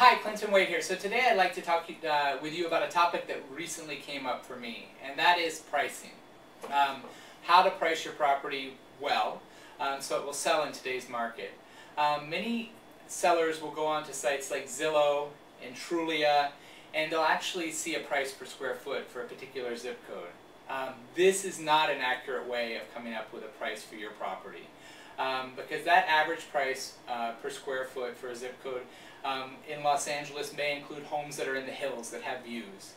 Hi, Clinton Wade here. So today I'd like to talk with you about a topic that recently came up for me, and that is pricing. How to price your property well so it will sell in today's market. Many sellers will go on to sites like Zillow and Trulia, and they'll actually see a price per square foot for a particular zip code. This is not an accurate way of coming up with a price for your property. Because that average price per square foot for a zip code in Los Angeles may include homes that are in the hills that have views,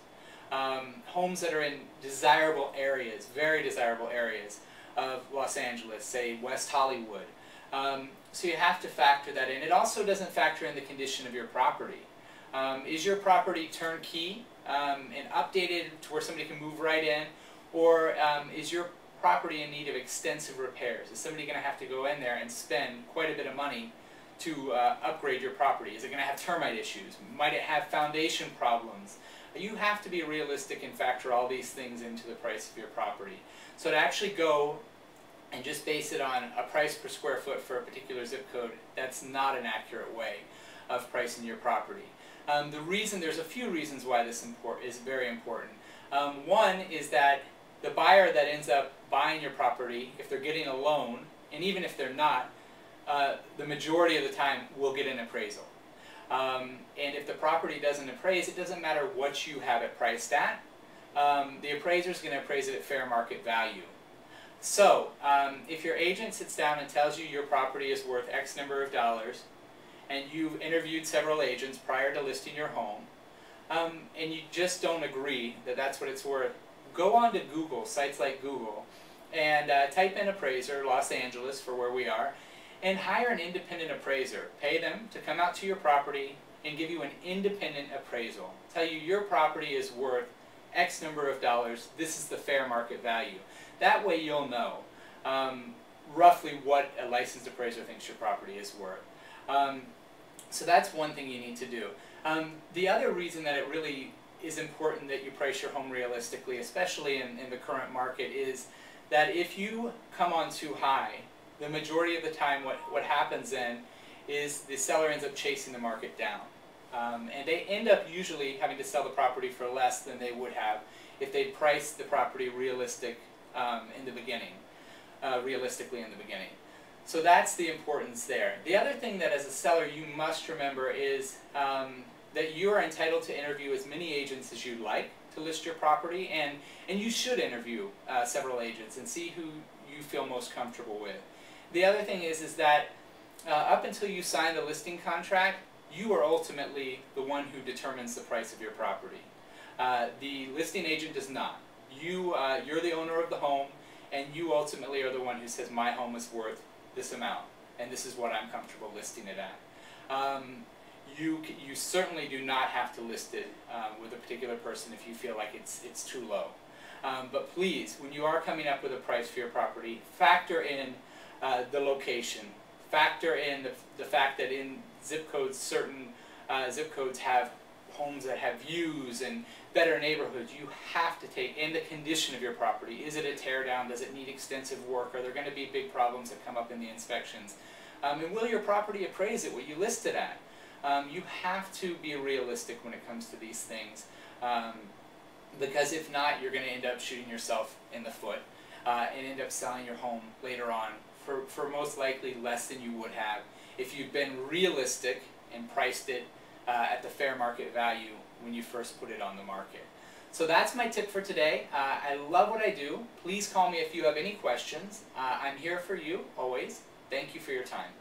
homes that are in desirable areas, very desirable areas of Los Angeles, say West Hollywood. So you have to factor that in. It also doesn't factor in the condition of your property. Is your property turnkey and updated to where somebody can move right in, or is your property in need of extensive repairs? Is somebody going to have to go in there and spend quite a bit of money to upgrade your property? Is it going to have termite issues? Might it have foundation problems? You have to be realistic and factor all these things into the price of your property. So to actually go and just base it on a price per square foot for a particular zip code, that's not an accurate way of pricing your property. There's a few reasons why this is very important. One is that the buyer that ends up buying your property, if they're getting a loan, and even if they're not, the majority of the time will get an appraisal. And if the property doesn't appraise, it doesn't matter what you have it priced at. The appraiser is going to appraise it at fair market value. So, if your agent sits down and tells you your property is worth X number of dollars, and you've interviewed several agents prior to listing your home, and you just don't agree that that's what it's worth, go on to Google, sites like Google, and type in appraiser, Los Angeles for where we are, and hire an independent appraiser. Pay them to come out to your property and give you an independent appraisal. Tell you your property is worth X number of dollars, this is the fair market value. That way you'll know roughly what a licensed appraiser thinks your property is worth. So that's one thing you need to do. The other reason that it really is important that you price your home realistically, especially in the current market, is that if you come on too high, the majority of the time what happens then is the seller ends up chasing the market down. And they end up usually having to sell the property for less than they would have if they priced the property realistically in the beginning. So that's the importance there. The other thing that as a seller you must remember is that you are entitled to interview as many agents as you'd like to list your property, and you should interview several agents and see who you feel most comfortable with. The other thing is that up until you sign the listing contract, you are ultimately the one who determines the price of your property. The listing agent does not. You're the owner of the home, and you ultimately are the one who says, my home is worth this amount, and this is what I'm comfortable listing it at. You certainly do not have to list it with a particular person if you feel like it's too low. But please, when you are coming up with a price for your property, factor in the location. Factor in the fact that in zip codes, certain zip codes have homes that have views and better neighborhoods. You have to take in the condition of your property. Is it a tear down? Does it need extensive work? Are there going to be big problems that come up in the inspections? And will your property appraise it, what you list it at? You have to be realistic when it comes to these things, because if not, you're going to end up shooting yourself in the foot and end up selling your home later on for most likely less than you would have if you've been realistic and priced it at the fair market value when you first put it on the market. So that's my tip for today. I love what I do. Please call me if you have any questions. I'm here for you always. Thank you for your time.